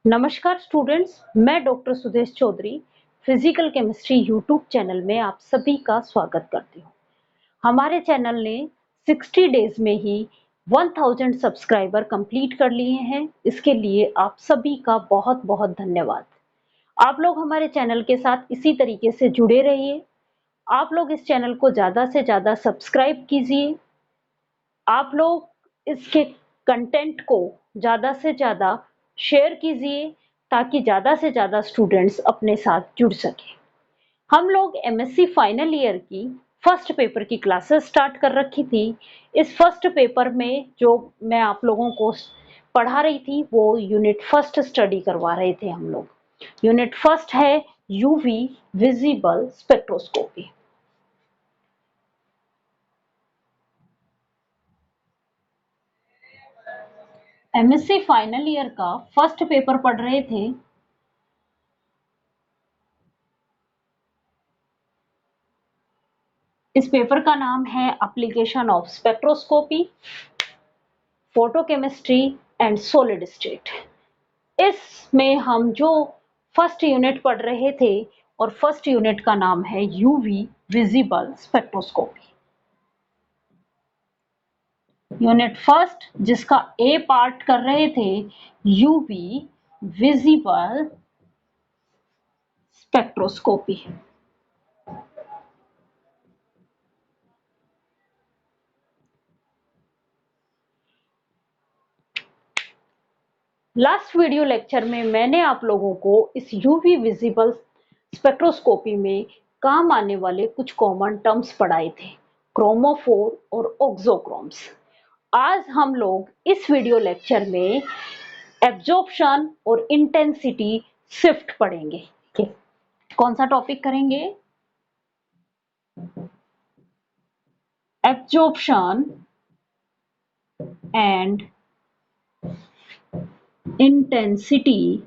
नमस्कार स्टूडेंट्स, मैं doctor Sudesh Chaudhary physical chemistry YouTube channel में आप सभी का स्वागत करती हूँ। हमारे चैनल ने 60 डेज में ही 1000 सब्सक्राइबर कंप्लीट कर लिए हैं। इसके लिए आप सभी का बहुत बहुत धन्यवाद। आप लोग हमारे चैनल के साथ इसी तरीके से जुड़े रहिए। आप लोग इस चैनल को ज़्यादा से ज़्यादा सब्सक्राइब कीजिए। आप लोग इसके कंटेंट को ज़्यादा से ज़्यादा शेयर कीजिए ताकि ज़्यादा से ज़्यादा स्टूडेंट्स अपने साथ जुड़ सकें। हम लोग एमएससी फाइनल ईयर की फर्स्ट पेपर की क्लासेस स्टार्ट कर रखी थी। इस फर्स्ट पेपर में जो मैं आप लोगों को पढ़ा रही थी वो यूनिट फर्स्ट स्टडी करवा रहे थे हम लोग। यूनिट फर्स्ट है UV visible spectroscopy. MSc final year का फर्स्ट पेपर पढ़ रहे थे। इस पेपर का नाम है application of spectroscopy, photochemistry and solid state. इसमें हम जो फर्स्ट यूनिट पढ़ रहे थे और फर्स्ट यूनिट का नाम है UV visible spectroscopy. Unit first जिसका ए पार्ट कर रहे थे UV visible spectroscopy. Last video lecture में मैंने आप लोगों को इस यूवी विजिबल स्पेक्ट्रोस्कोपी में काम आने वाले कुछ कॉमन टर्म्स पढ़ाए थे, क्रोमोफोर और ऑक्सोक्रोम्स। आज हम लोग इस वीडियो लेक्चर में एब्जॉर्प्शन और इंटेंसिटी शिफ्ट पढ़ेंगे। कौन सा टॉपिक करेंगे? एब्जॉर्प्शन एंड इंटेंसिटी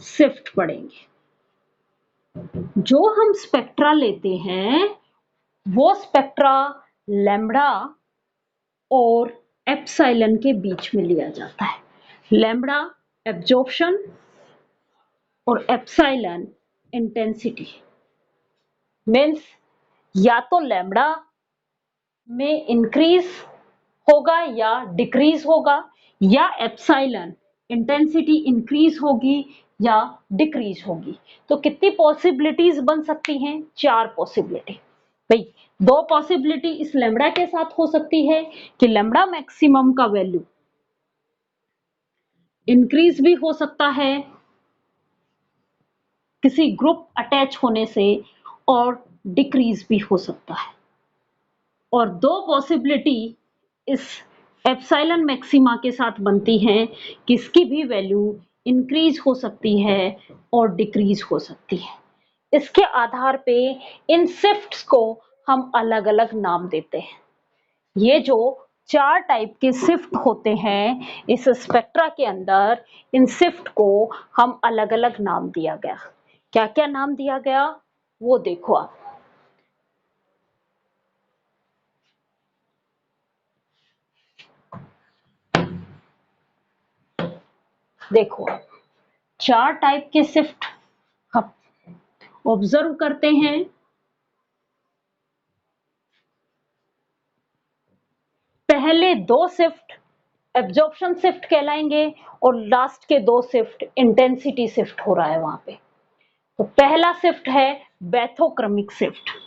शिफ्ट पढ़ेंगे। जो हम स्पेक्ट्रा लेते हैं वो स्पेक्ट्रा लैम्ब्डा और एप्सिलॉन के बीच में लिया जाता है। लैम्ब्डा एब्जॉर्प्शन और एप्सिलॉन इंटेंसिटी। मीन्स या तो लैम्ब्डा में इंक्रीज होगा या डिक्रीज होगा, या एप्सिलॉन इंटेंसिटी इंक्रीज होगी या डिक्रीज होगी। तो कितनी पॉसिबिलिटीज बन सकती हैं? 4 पॉसिबिलिटी। भाई 2 पॉसिबिलिटी इस लैम्ब्डा के साथ हो सकती है कि लैम्ब्डा मैक्सिमम का वैल्यू इंक्रीज भी हो सकता है किसी ग्रुप अटैच होने से, और डिक्रीज भी हो सकता है। और 2 पॉसिबिलिटी इस एप्सिलॉन मैक्सिमा के साथ बनती हैं कि इसकी भी वैल्यू इंक्रीज हो सकती है और डिक्रीज हो सकती है। इसके आधार पे इन शिफ्ट्स को हम अलग अलग नाम देते हैं। ये जो 4 टाइप के शिफ्ट होते हैं इस स्पेक्ट्रा के अंदर, इन शिफ्ट को हम अलग अलग नाम दिया गया। क्या क्या नाम दिया गया वो देखो आप। देखो 4 टाइप के शिफ्ट हम ऑब्जर्व करते हैं। पहले 2 शिफ्ट एब्जॉर्प्शन शिफ्ट कहलाएंगे और लास्ट के 2 शिफ्ट इंटेंसिटी शिफ्ट हो रहा है वहां पे। तो पहला शिफ्ट है बैथोक्रमिक शिफ्ट।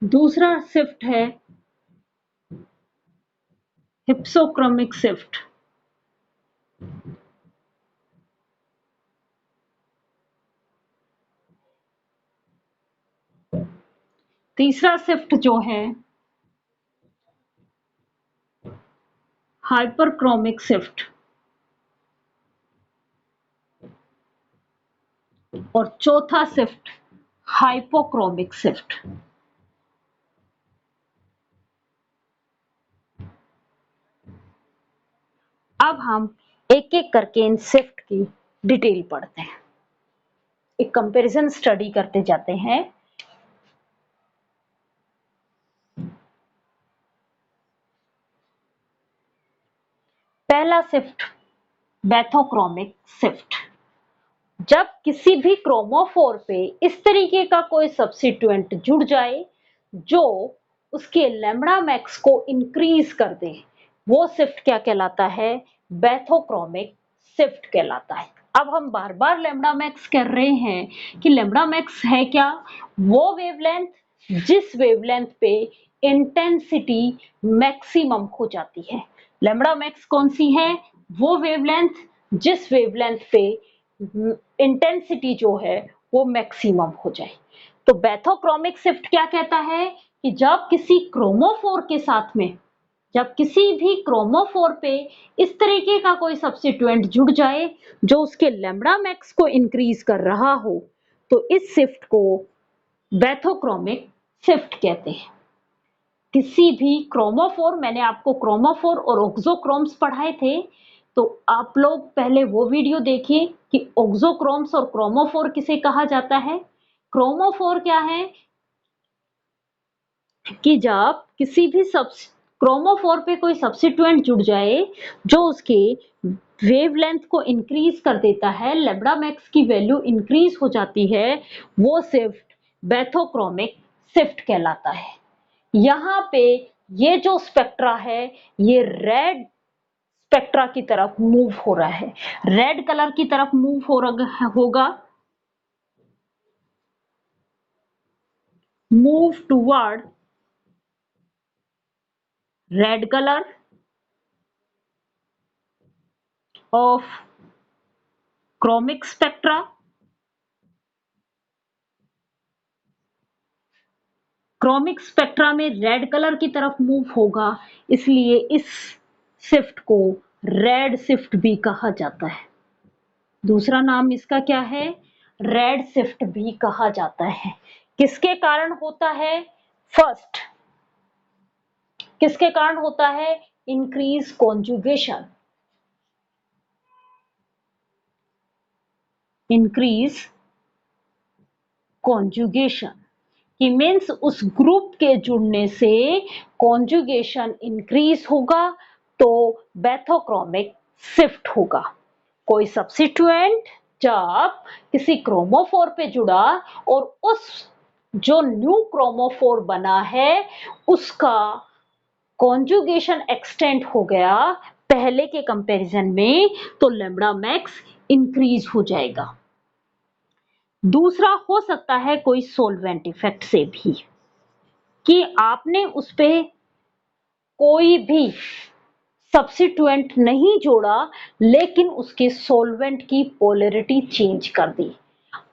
दूसरा शिफ्ट है हिप्सोक्रमिक शिफ्ट। तीसरा शिफ्ट जो है हाइपरक्रोमिक शिफ्ट। और चौथा शिफ्ट हाइपोक्रोमिक शिफ्ट। अब हम एक एक करके इन शिफ्ट की डिटेल पढ़ते हैं, एक कंपैरिजन स्टडी करते जाते हैं। पहला शिफ्ट, बैथोक्रोमिक शिफ्ट। जब किसी भी क्रोमोफोर पे इस तरीके का कोई सब्स्टिट्यूएंट जुड़ जाए जो उसके लैम्ब्डा मैक्स को इंक्रीज कर दे, वो शिफ्ट क्या कहलाता है? बैथोक्रोमिक शिफ्ट कहलाता है। अब हम बार बार लैम्ब्डा मैक्स कर रहे हैं कि लैम्ब्डा मैक्स है क्या? वो वेवलेंथ जिस वेवलेंथ पे इंटेंसिटी मैक्सिमम हो जाती है। लैम्ब्डा मैक्स कौन सी है? वो वेवलेंथ जिस वेवलेंथ पे इंटेंसिटी जो है वो मैक्सिमम हो जाए। तो बैथोक्रोमिक शिफ्ट क्या कहता है कि जब किसी क्रोमोफोर के साथ में, जब किसी भी क्रोमोफोर पे इस तरीके का कोई सब्स्टिट्यूएंट जुड़ जाए जो उसके लैम्ब्डा मैक्स को इंक्रीज कर रहा हो, तो इस शिफ्ट को बैथोक्रोमिक शिफ्ट कहते हैं। किसी भी क्रोमोफोर, मैंने आपको क्रोमोफोर और ऑक्सोक्रोम्स पढ़ाए थे, तो आप लोग पहले वो वीडियो देखिए कि ऑक्सोक्रोम्स और क्रोमोफोर किसे कहा जाता है। क्रोमोफोर क्या है कि जब किसी भी क्रोमोफोर पे कोई सब्स्टिट्यूएंट जुड़ जाए जो उसके वेवलेंथ को इंक्रीज कर देता है, लैम्ब्डा मैक्स की वैल्यू इंक्रीज हो जाती है, वो शिफ्ट बैथोक्रोमिक शिफ्ट कहलाता है। यहाँ पे ये जो स्पेक्ट्रा है ये रेड स्पेक्ट्रा की तरफ मूव हो रहा है, रेड कलर की तरफ मूव हो रहा होगा, move toward red colour of chromic spectra. Chromic spectra में रेड कलर की तरफ मूव होगा, इसलिए इस शिफ्ट को रेड शिफ्ट भी कहा जाता है। दूसरा नाम इसका क्या है? रेड शिफ्ट भी कहा जाता है। किसके कारण होता है? फर्स्ट, किसके कारण होता है? इंक्रीज कॉन्जुगेशन, इंक्रीज कॉन्जुगेशन कि मीन्स उस ग्रुप के जुड़ने से कॉन्जुगेशन इंक्रीज होगा, तो बैथोक्रोमिक शिफ्ट होगा। कोई सब्स्टिट्यूएंट जब किसी क्रोमोफोर पे जुड़ा और उस जो न्यू क्रोमोफोर बना है उसका कॉन्जुगेशन एक्सटेंड हो गया पहले के कंपैरिजन में, तो लैम्ब्डा मैक्स इंक्रीज हो जाएगा। दूसरा हो सकता है कोई सोलवेंट इफेक्ट से भी, कि आपने उस पे कोई भी सब्स्टिट्यूएंट नहीं जोड़ा लेकिन उसके सॉल्वेंट की पोलैरिटी चेंज कर दी।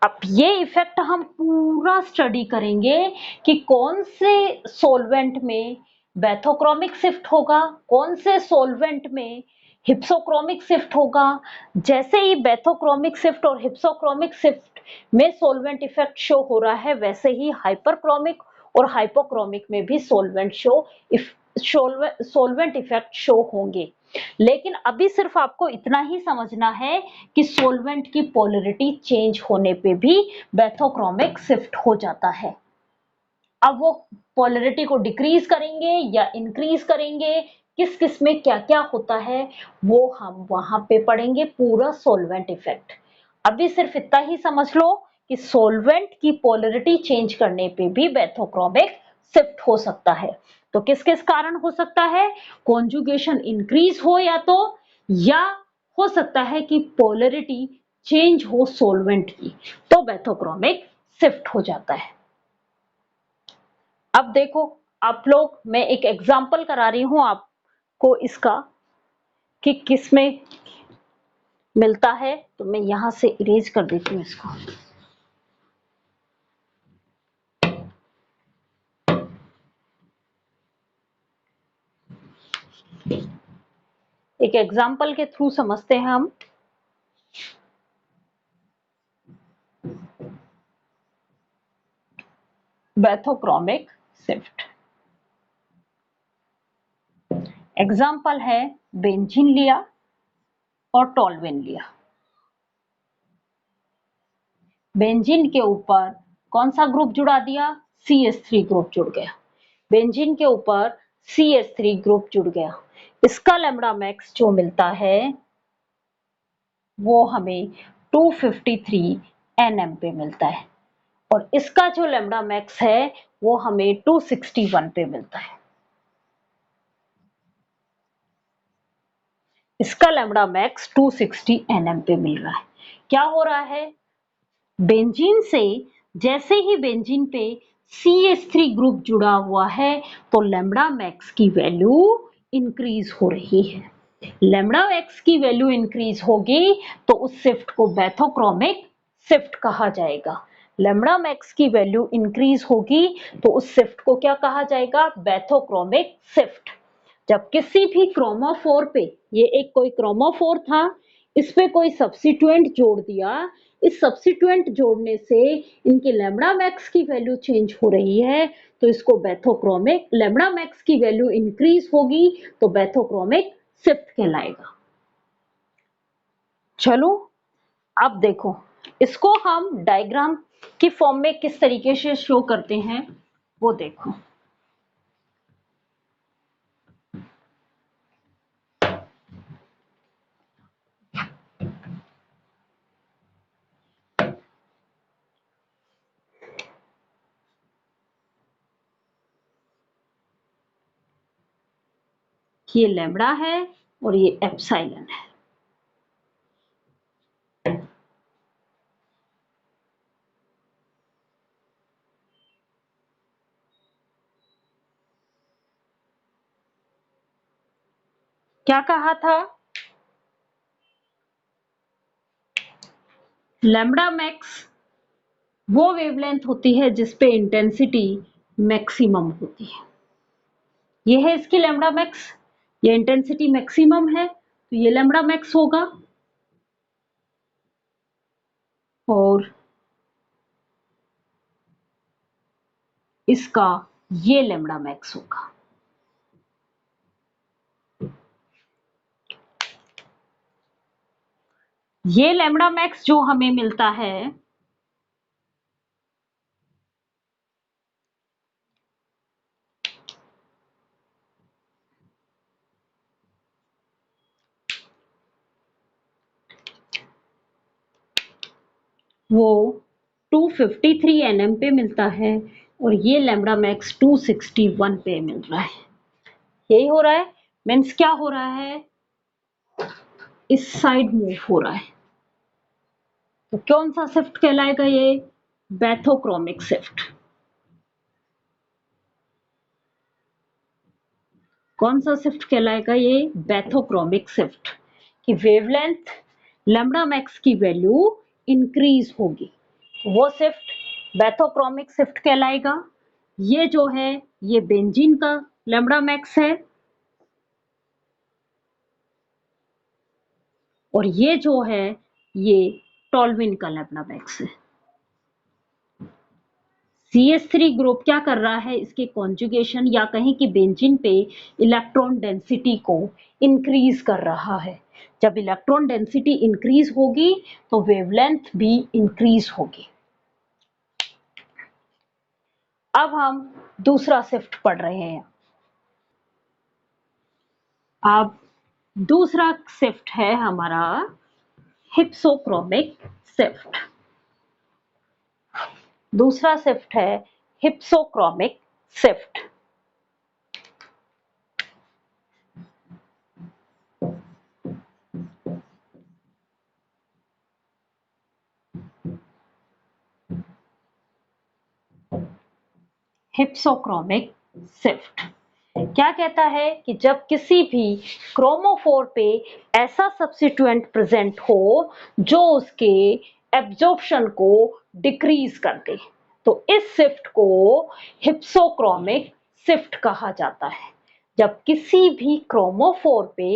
अब ये इफेक्ट हम पूरा स्टडी करेंगे कि कौन से सॉल्वेंट में बैथोक्रोमिक शिफ्ट होगा, कौन से सॉल्वेंट में हिप्सोक्रोमिक शिफ्ट होगा। जैसे ही बैथोक्रोमिक शिफ्ट और हिप्सोक्रोमिक शिफ्ट में सॉल्वेंट इफेक्ट शो हो रहा है, वैसे ही हाइपरक्रोमिक और हाइपोक्रोमिक में भी सॉल्वेंट इफेक्ट शो होंगे। लेकिन अभी सिर्फ आपको इतना ही समझना है कि सॉल्वेंट की पोलैरिटी चेंज होने पे भी बैथोक्रोमिक शिफ्ट हो जाता है। अब वो पोलैरिटी को डिक्रीज करेंगे या इंक्रीज करेंगे, किस किस में क्या क्या होता है, वो हम वहां पे पढ़ेंगे पूरा सॉल्वेंट इफेक्ट। अभी सिर्फ इतना ही समझ लो कि सॉल्वेंट की पोलैरिटी चेंज करने पे भी बैथोक्रोमिक शिफ्ट हो सकता है। तो किस किस कारण हो सकता है? कॉन्जुगेशन इंक्रीज हो या हो सकता है कि पोलैरिटी चेंज हो सॉल्वेंट की, तो बैथोक्रोमिक शिफ्ट हो जाता है। अब देखो आप लोग, मैं एक एग्जांपल करा रही हूं आपको इसका कि किस में मिलता है, तो मैं यहां से इरेज कर देती हूँ इसको। एक एग्जांपल के थ्रू समझते हैं हम। बैथोक्रोमिक शिफ्ट एग्जांपल है बेंजीन लिया और टोल्यूइन लिया। बेंजीन के ऊपर कौन सा ग्रुप जुड़ा दिया, CH3 ग्रुप जुड़ गया। बेंजीन के ऊपर CH3 ग्रुप जुड़ गया। इसका लैम्ब्डा मैक्स जो मिलता है वो हमें 253 Nm पे मिलता है और इसका जो लैम्ब्डा मैक्स है वो हमें 261 पे मिलता है। इसका लैम्ब्डा मैक्स 260 Nm पे मिल रहा है। क्या हो रहा है, बेंजीन से जैसे ही बेंजीन पे CH3 ग्रुप जुड़ा हुआ है तो लैम्ब्डा मैक्स की वैल्यू इंक्रीज हो रही है। लैम्ब्डा मैक्स की वैल्यू इंक्रीज होगी तो उस शिफ्ट को बैथोक्रोमिक शिफ्ट कहा जाएगा। लैम्ब्डा मैक्स की वैल्यू इंक्रीज होगी तो उस शिफ्ट को क्या कहा जाएगा, बैथोक्रोमिक शिफ्ट। जब किसी भी क्रोमोफोर पे, ये एक कोई क्रोमोफोर था, इस पे कोई सब्स्टिट्यूएंट जोड़ दिया, इस सब्स्टिट्यूएंट जोड़ने से इनके लैम्ब्डा मैक्स की वैल्यू चेंज हो रही है तो इसको बैथोक्रोमिक, लैम्ब्डा मैक्स की वैल्यू इंक्रीज होगी तो बैथोक्रोमिक शिफ्ट कहलाएगा। चलो अब देखो, इसको हम डायग्राम की फॉर्म में किस तरीके से शो करते हैं वो देखो। ये लैम्ब्डा है और ये एप्सिलॉन है। क्या कहा था, लैम्ब्डा मैक्स वो वेवलेंथ होती है जिसपे इंटेंसिटी मैक्सिमम होती है। ये है इसकी लैम्ब्डा मैक्स, ये इंटेंसिटी मैक्सिमम है तो ये लैम्ब्डा मैक्स होगा और इसका ये लैम्ब्डा मैक्स होगा। ये लैम्ब्डा मैक्स जो हमें मिलता है वो 253 Nm पे मिलता है और ये लैम्ब्डा मैक्स 261 पे मिल रहा है। यही हो रहा है, मीन्स क्या हो रहा है, इस साइड मूव हो रहा है तो कौन सा शिफ्ट कहलाएगा, ये बैथोक्रोमिक शिफ्ट। कौन सा शिफ्ट कहलाएगा, ये बैथोक्रोमिक शिफ्ट की वेवलेंथ लैम्ब्डा मैक्स की वैल्यू इंक्रीज होगी, वो शिफ्ट बैथोक्रोमिक शिफ्ट कहलाएगा। ये जो है ये बेंजीन का लैम्ब्डा मैक्स है और ये जो है ये टॉल्विन का लैम्ब्डा मैक्स है। CH3 ग्रुप क्या कर रहा है, इसके कॉन्जुगेशन या कहीं कि बेंजीन पे इलेक्ट्रॉन डेंसिटी को इंक्रीज कर रहा है। जब इलेक्ट्रॉन डेंसिटी इंक्रीज होगी तो वेवलेंथ भी इंक्रीज होगी। अब हम दूसरा शिफ्ट पढ़ रहे हैं। अब दूसरा शिफ्ट है हमारा हिप्सोक्रोमिक शिफ्ट। दूसरा शिफ्ट है हिप्सोक्रोमिक शिफ्ट। हिप्सोक्रोमिक शिफ्ट क्या कहता है कि जब किसी भी क्रोमोफोर पे ऐसा सब्स्टिट्यूएंट प्रेजेंट हो जो उसके एब्जॉर्प्शन को डिक्रीज कर दे तो इस शिफ्ट को हिप्सोक्रोमिक शिफ्ट कहा जाता है। जब किसी भी क्रोमोफोर पे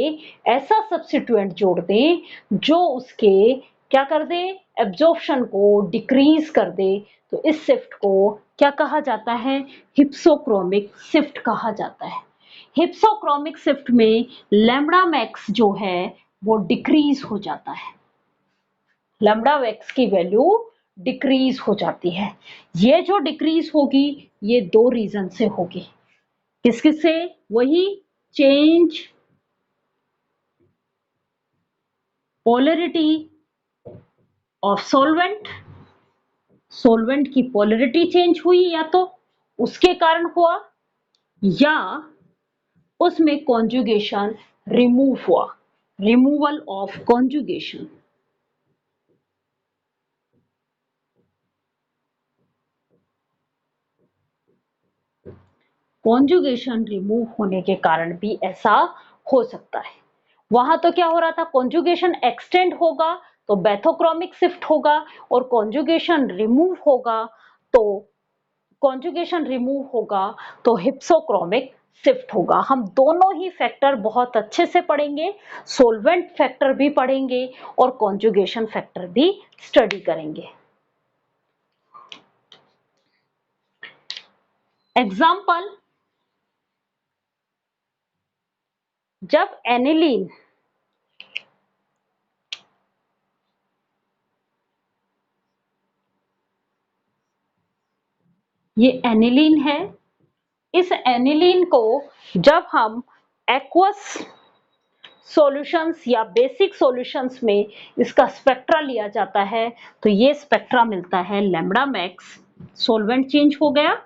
ऐसा सब्स्टिट्यूएंट जोड़ दें जो उसके क्या कर दे, एब्जॉर्प्शन को डिक्रीज कर दे तो इस शिफ्ट को क्या कहा जाता है, हिप्सोक्रोमिक शिफ्ट कहा जाता है। हिप्सोक्रोमिक शिफ्ट में लैम्ब्डा मैक्स जो है वो डिक्रीज हो जाता है। लैम्ब्डा मैक्स की वैल्यू डिक्रीज हो जाती है। ये जो डिक्रीज होगी ये दो रीजन से होगी। किस किस से? वही change polarity of solvent, solvent की पोलैरिटी चेंज हुई या तो उसके कारण हुआ, या उसमें कॉन्जुगेशन रिमूव हुआ, removal of conjugation. Conjugation remove होने के कारण भी ऐसा हो सकता है। वहां तो क्या हो रहा था, कॉन्जुगेशन एक्सटेंड होगा तो बैथोक्रोमिक शिफ्ट होगा, और कॉन्जुगेशन रिमूव होगा तो कॉन्जुगेशन रिमूव होगा तो हिप्सोक्रोमिक शिफ्ट होगा। हम दोनों ही फैक्टर बहुत अच्छे से पढ़ेंगे, सोलवेंट फैक्टर भी पढ़ेंगे और कॉन्जुगेशन फैक्टर भी स्टडी करेंगे। एग्जाम्पल, जब एनिलीन ये एनिलीन है, इस एनिलीन को जब हम एक्वस सॉल्यूशंस या बेसिक सॉल्यूशंस में इसका स्पेक्ट्रा लिया जाता है तो ये स्पेक्ट्रा मिलता है लैम्ब्डा मैक्स। सॉल्वेंट चेंज हो गया,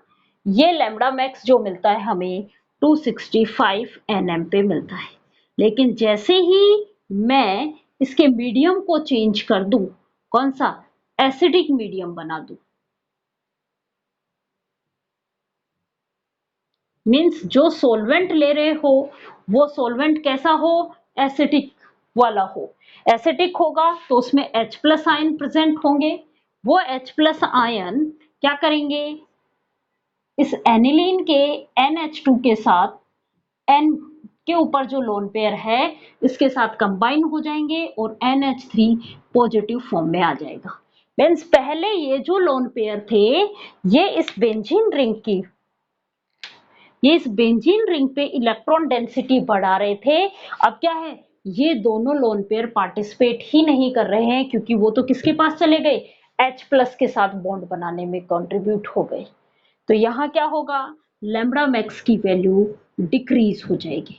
ये लैम्ब्डा मैक्स जो मिलता है हमें 265 nm पे मिलता है। लेकिन जैसे ही मैं इसके मीडियम को चेंज कर दूं, कौन सा, एसिडिक मीडियम बना दूं, मीन्स जो सॉल्वेंट ले रहे हो वो सॉल्वेंट कैसा हो, एसिडिक वाला हो। एसिडिक होगा तो उसमें H प्लस आयन प्रेजेंट होंगे। वो H प्लस आयन क्या करेंगे, इस एनिलीन के NH2 के साथ, N के ऊपर जो लोन पेयर है इसके साथ कंबाइन हो जाएंगे और NH3 पॉजिटिव फॉर्म में आ जाएगा। मीन्स पहले ये जो लोन पेयर थे ये इस बेंजीन रिंग की, ये इस बेंजीन रिंग पे इलेक्ट्रॉन डेंसिटी बढ़ा रहे थे। अब क्या है, ये दोनों लोन पेयर पार्टिसिपेट ही नहीं कर रहे हैं क्योंकि वो तो किसके पास चले गए, H प्लस के साथ बॉन्ड बनाने में कंट्रीब्यूट हो गए। तो यहाँ क्या होगा, लैम्ब्डा मैक्स की वैल्यू डिक्रीज हो जाएगी।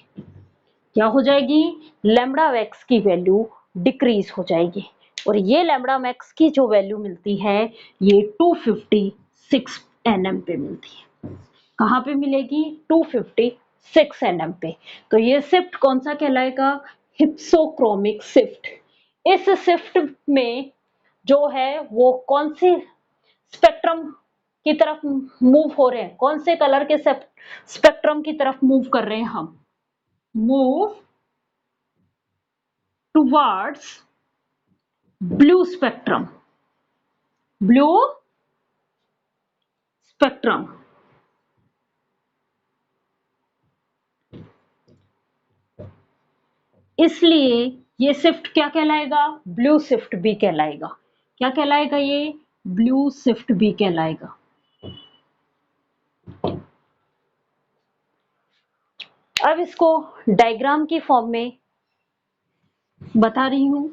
क्या हो जाएगी, लैम्ब्डा मैक्स की वैल्यू डिक्रीज हो जाएगी। और ये लैम्ब्डा मैक्स की जो वैल्यू मिलती है ये 256 nm पे मिलती है। कहाँ पे मिलेगी, 256 nm पे। तो ये शिफ्ट कौन सा कहलाएगा, हिप्सोक्रोमिक शिफ्ट। इस शिफ्ट में जो है वो कौन सी स्पेक्ट्रम की तरफ मूव हो रहे हैं, कौन से कलर के स्पेक्ट्रम की तरफ मूव कर रहे हैं हम, move towards blue spectrum, blue spectrum. इसलिए ये शिफ्ट क्या कहलाएगा, ब्लू शिफ्ट भी कहलाएगा। क्या कहलाएगा ये, ब्लू शिफ्ट भी कहलाएगा। अब इसको डायग्राम की फॉर्म में बता रही हूं।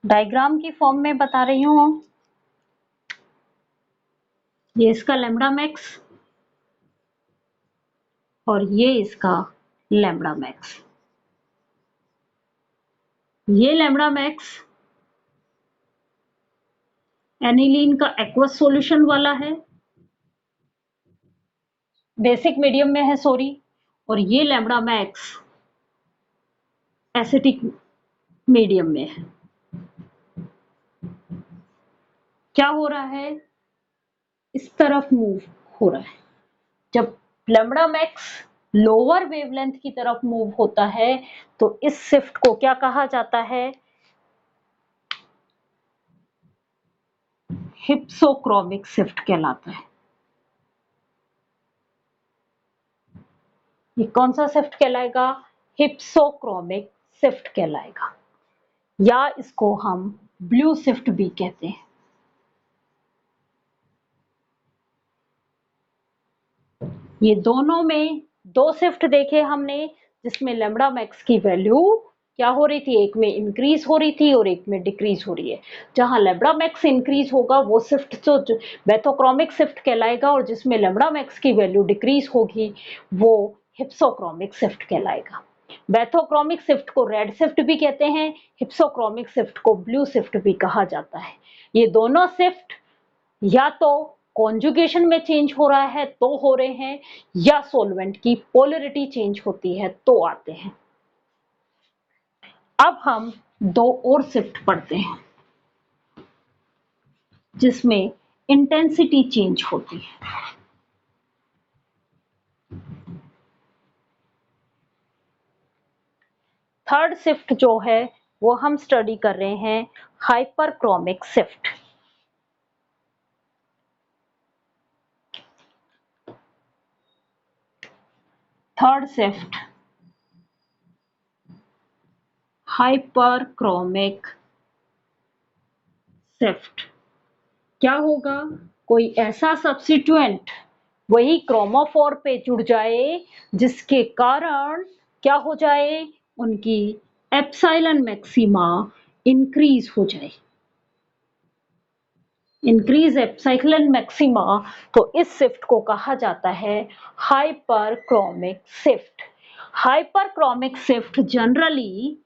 डायग्राम की फॉर्म में बता रही हूं। ये इसका लैम्ब्डा मैक्स और ये इसका लैम्ब्डा मैक्स। ये लैम्ब्डा मैक्स एनिलीन का एक्वस सॉल्यूशन वाला है, बेसिक मीडियम में है सॉरी, और ये लैम्ब्डा मैक्स एसिटिक मीडियम में है। क्या हो रहा है, इस तरफ मूव हो रहा है। जब लैम्ब्डा मैक्स लोअर वेवलेंथ की तरफ मूव होता है तो इस शिफ्ट को क्या कहा जाता है, हिप्सोक्रोमिक शिफ्ट कहलाता है। ये कौन सा शिफ्ट कहलाएगा? हिप्सोक्रोमिक शिफ्ट कहलाएगा, या इसको हम ब्लू शिफ्ट भी कहते हैं। ये दोनों में दो शिफ्ट देखे हमने, जिसमें लैम्ब्डा मैक्स की वैल्यू क्या हो रही थी, एक में इंक्रीज हो रही थी और एक में डिक्रीज हो रही है। जहां लैम्ब्डा मैक्स इंक्रीज होगा वो शिफ्ट तो बेथोक्रोमिक शिफ्ट कहलाएगा, और जिसमें लैम्ब्डा मैक्स की वैल्यू डिक्रीज होगी वो हिप्सोक्रोमिक शिफ्ट कहलाएगा। बेथोक्रोमिक शिफ्ट को रेड शिफ्ट भी कहते हैं, हिप्सोक्रोमिक शिफ्ट को ब्लू शिफ्ट भी कहा जाता है। ये दोनों शिफ्ट या तो कॉन्जुगेशन में चेंज हो रहा है तो हो रहे हैं, या सॉल्वेंट की पोलरिटी चेंज होती है तो आते हैं। अब हम दो और शिफ्ट पढ़ते हैं जिसमें इंटेंसिटी चेंज होती है। थर्ड शिफ्ट जो है वो हम स्टडी कर रहे हैं hyperchromic shift. Third shift hyperchromic shift क्या होगा? कोई ऐसा सब्स्टिट्यूएंट वही क्रोमोफोर पे जुड़ जाए जिसके कारण क्या हो जाए, उनकी एप्सिलॉन मैक्सिमा इंक्रीज हो जाए। इंक्रीज एप्सिलॉन मैक्सिमा, तो इस शिफ्ट को कहा जाता है hyperchromic shift. Hyperchromic shift generally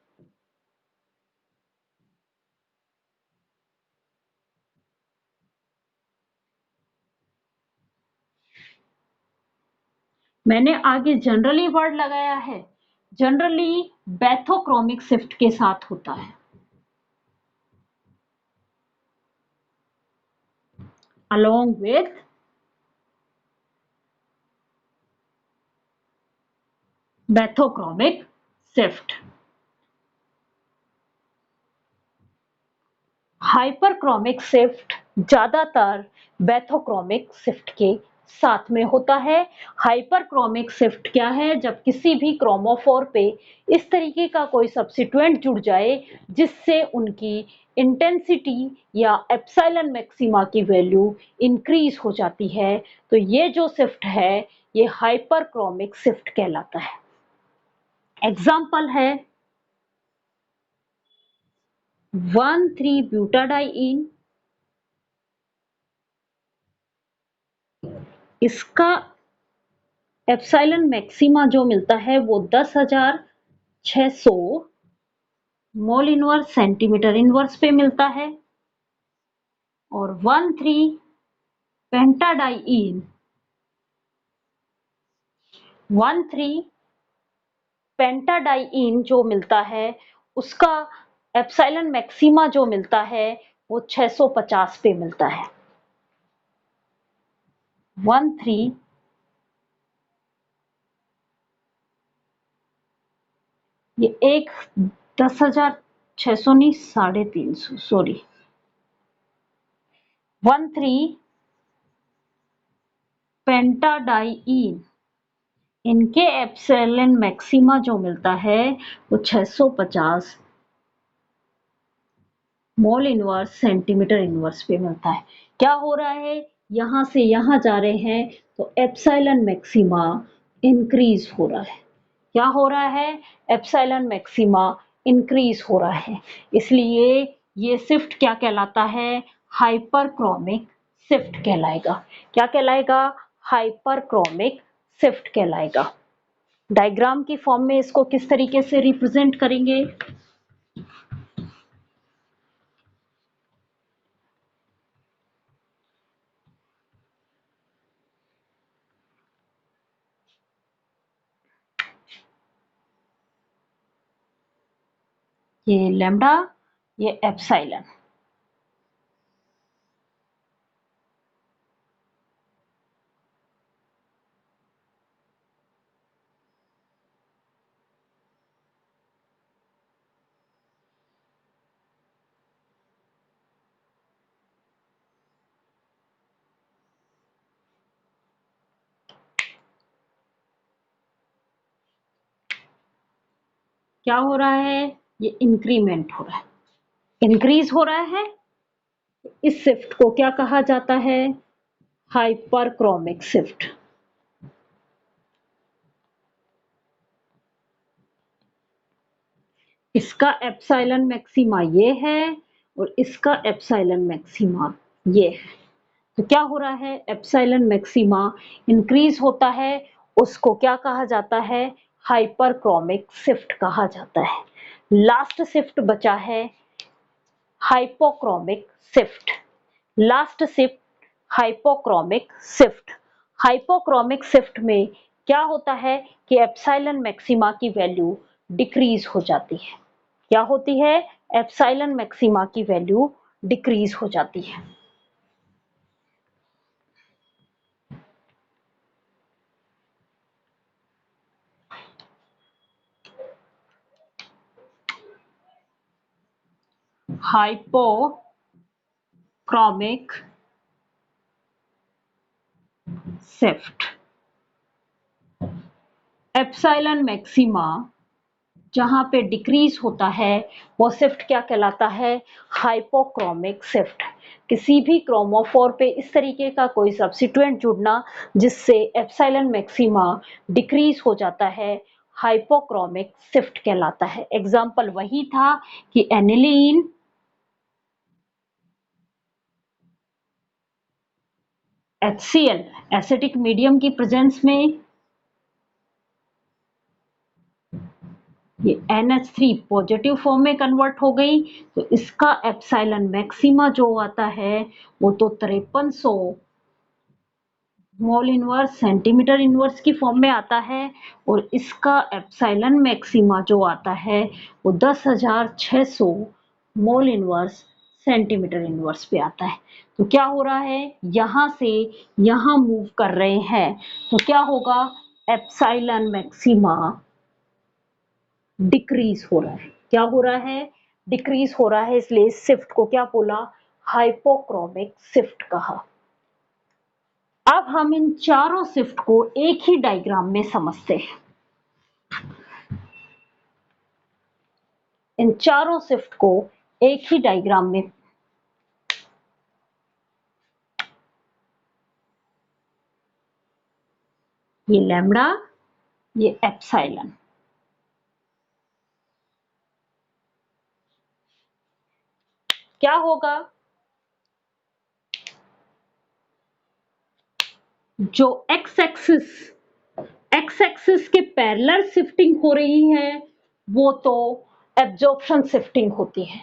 मैंने आगे जनरली वर्ड लगाया है, जनरली बेथोक्रोमिक शिफ्ट के साथ होता है। along with bathochromic shift. Hyperchromic shift ज्यादातर बेथोक्रोमिक शिफ्ट के साथ में होता है। हाइपरक्रोमिक शिफ्ट क्या है? जब किसी भी क्रोमोफोर पे इस तरीके का कोई सब्स्टिट्यूएंट जुड़ जाए जिससे उनकी इंटेंसिटी या एप्सिलॉन मैक्सिमा की वैल्यू इंक्रीज हो जाती है, तो ये जो शिफ्ट है ये हाइपरक्रोमिक शिफ्ट कहलाता है। एग्जाम्पल है 1,3-ब्यूटाडाइईन, इसका एप्सिलॉन मैक्सिमा जो मिलता है वो 10,600 मोल इनवर्स सेंटीमीटर इनवर्स पे मिलता है। और 1,3-पेंटाडाइईन 1,3-पेंटाडाइईन जो मिलता है उसका एप्सिलॉन मैक्सिमा जो मिलता है वो 650 पे मिलता है। 13 ये एक 10,600 नहीं, 350, सॉरी, 13-पेंटाडाइईन इनके एप्सिलॉन मैक्सिमा जो मिलता है वो 650 मोल इनवर्स सेंटीमीटर इनवर्स पे मिलता है। क्या हो रहा है, यहां से यहां जा रहे हैं तो एप्सिलॉन मैक्सिमा इंक्रीज हो रहा है। क्या हो रहा है? एप्सिलॉन मैक्सिमा इंक्रीज हो रहा है, इसलिए ये शिफ्ट क्या कहलाता है? हाइपरक्रोमिक शिफ्ट कहलाएगा। क्या कहलाएगा? हाइपरक्रोमिक शिफ्ट कहलाएगा। डायग्राम की फॉर्म में इसको किस तरीके से रिप्रेजेंट करेंगे? ये लैम्डा, ये एप्सिलॉन। क्या हो रहा है, ये इंक्रीमेंट हो रहा है, इंक्रीज हो रहा है। इस शिफ्ट को क्या कहा जाता है, हाइपरक्रोमिक शिफ्ट। इसका एप्सिलॉन मैक्सिमा ये है और इसका एप्सिलॉन मैक्सिमा ये है। तो क्या हो रहा है, एप्सिलॉन मैक्सिमा इंक्रीज होता है, उसको क्या कहा जाता है, हाइपरक्रोमिक शिफ्ट कहा जाता है। लास्ट शिफ्ट बचा है hypochromic shift. Last shift hypochromic shift. Hypochromic shift में क्या होता है कि एप्सिलॉन मैक्सिमा की वैल्यू डिक्रीज हो जाती है। क्या होती है, एप्सिलॉन मैक्सिमा की वैल्यू डिक्रीज हो जाती है। Hypochromic shift. एप्सिलॉन मैक्सिमा जहां पे डिक्रीज होता है वो शिफ्ट क्या कहलाता है, हाइपोक्रोमिक शिफ्ट। किसी भी क्रोमोफोर पे इस तरीके का कोई सब्स्टिट्यूएंट जुड़ना जिससे एप्सिलॉन मैक्सिमा डिक्रीज हो जाता है, हाइपोक्रोमिक शिफ्ट कहलाता है। एग्जाम्पल वही था कि एनिलीन, HCl एसिडिक मीडियम की प्रेजेंस में ये NH3 पॉजिटिव फॉर्म में कन्वर्ट हो गई, तो इसका एप्सिलॉन मैक्सिमा जो आता है वो तो 5300 मोल इनवर्स सेंटीमीटर इनवर्स की फॉर्म में आता है और इसका एप्सिलॉन मैक्सिमा जो आता है वो 10,600 मोल इनवर्स सेंटीमीटर इनवर्स पे आता है। तो क्या हो रहा है, यहां से यहां मूव कर रहे हैं, तो क्या होगा, एप्सिलॉन मैक्सिमा डिक्रीज हो रहा है। क्या हो रहा है, डिक्रीज हो रहा है, इसलिए इस शिफ्ट को क्या बोला, हाइपोक्रोमिक शिफ्ट कहा। अब हम इन चारों शिफ्ट को एक ही डायग्राम में समझते हैं। इन चारों शिफ्ट को एक ही डायग्राम में, ये लैम्डा, ये एप्सिलॉन। क्या होगा, जो एक्स एक्सिस के पैरेलल शिफ्टिंग हो रही है वो तो एब्जॉर्प्शन शिफ्टिंग होती है।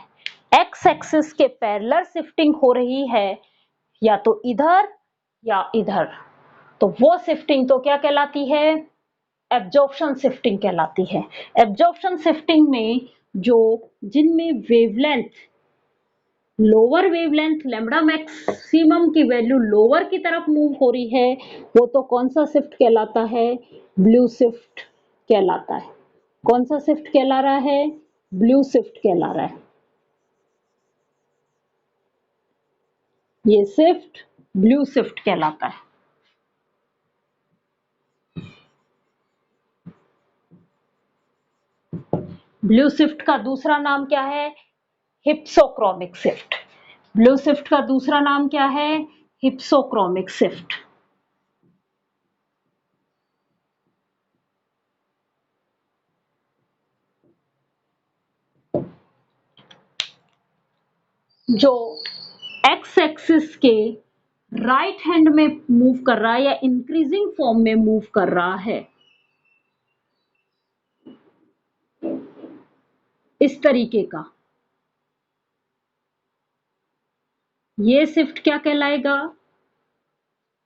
एक्स एक्सिस के पैरेलल शिफ्टिंग हो रही है या तो इधर या इधर, तो वो शिफ्टिंग तो क्या कहलाती है, एब्जॉर्प्शन शिफ्टिंग कहलाती है। एब्जॉर्प्शन शिफ्टिंग में जो जिनमें wavelength, lower wavelength lambda maximum की वैल्यू लोअर की तरफ मूव हो रही है वो तो कौन सा शिफ्ट कहलाता है, ब्लू शिफ्ट कहलाता है। कौन सा शिफ्ट कहला रहा है, ब्लू शिफ्ट कहला रहा है। ये शिफ्ट ब्लू शिफ्ट कहलाता है। ब्लू शिफ्ट का दूसरा नाम क्या है, हिप्सोक्रोमिक शिफ्ट। ब्लू शिफ्ट का दूसरा नाम क्या है, हिप्सोक्रोमिक शिफ्ट। जो एक्स एक्सिस के राइट हैंड में मूव कर रहा है या इंक्रीजिंग फॉर्म में मूव कर रहा है, इस तरीके का, ये शिफ्ट क्या कहलाएगा,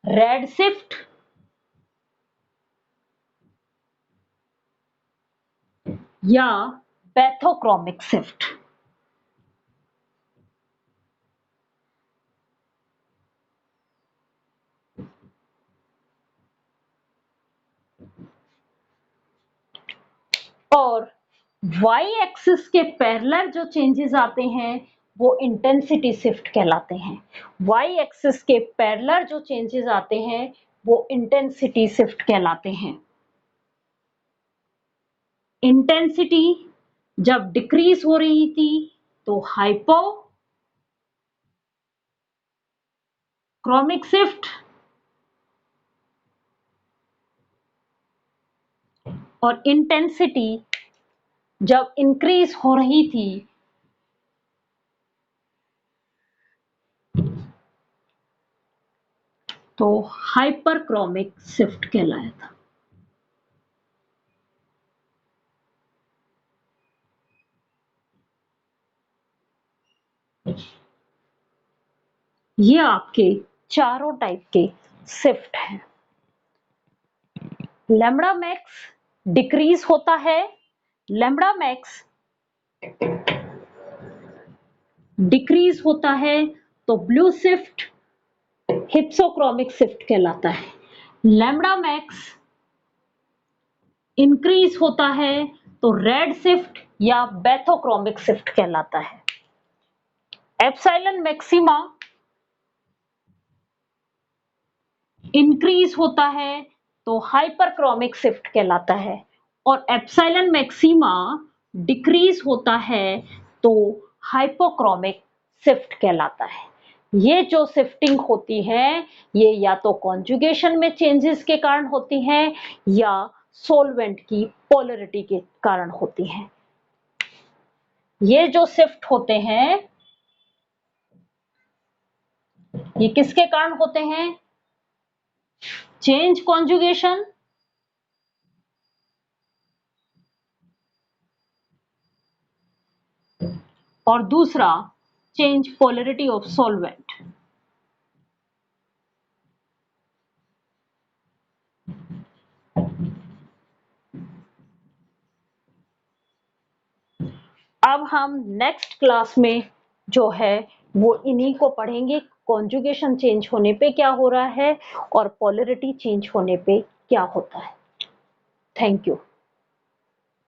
रेड शिफ्ट या पैथोक्रोमिक शिफ्ट। और वाई एक्सिस के पैरेलल जो चेंजेस आते हैं वो इंटेंसिटी शिफ्ट कहलाते हैं। वाई एक्सिस के पैरेलल जो चेंजेस आते हैं वो इंटेंसिटी शिफ्ट कहलाते हैं। इंटेंसिटी जब डिक्रीज हो रही थी तो हाइपोक्रोमिक शिफ्ट, और इंटेंसिटी जब इंक्रीज हो रही थी तो हाइपरक्रोमिक शिफ्ट कहलाया था। ये आपके चारों टाइप के शिफ्ट हैं। लैम्बडा मैक्स डिक्रीज होता है, लैम्बडा मैक्स डिक्रीज होता है तो ब्लू शिफ्ट हिप्सोक्रोमिक शिफ्ट कहलाता है। लैम्बडा मैक्स इंक्रीज होता है तो रेड शिफ्ट या बैथोक्रोमिक शिफ्ट कहलाता है। एप्सिलॉन मैक्सिमा इंक्रीज होता है तो हाइपरक्रोमिक शिफ्ट कहलाता है, और एप्सिलॉन मैक्सिमा डिक्रीज होता है तो हाइपोक्रोमिक शिफ्ट कहलाता है। ये जो शिफ्टिंग होती है ये या तो कॉन्जुगेशन में चेंजेस के कारण होती है या सॉल्वेंट की पोलैरिटी के कारण होती है। ये जो शिफ्ट होते हैं ये किसके कारण होते हैं? चेंज कॉन्जुगेशन और दूसरा चेंज पोलैरिटी ऑफ सॉल्वेंट। अब हम नेक्स्ट क्लास में जो है वो इन्हीं को पढ़ेंगे, कॉन्जुगेशन चेंज होने पे क्या हो रहा है और पोलैरिटी चेंज होने पे क्या होता है। Thank you.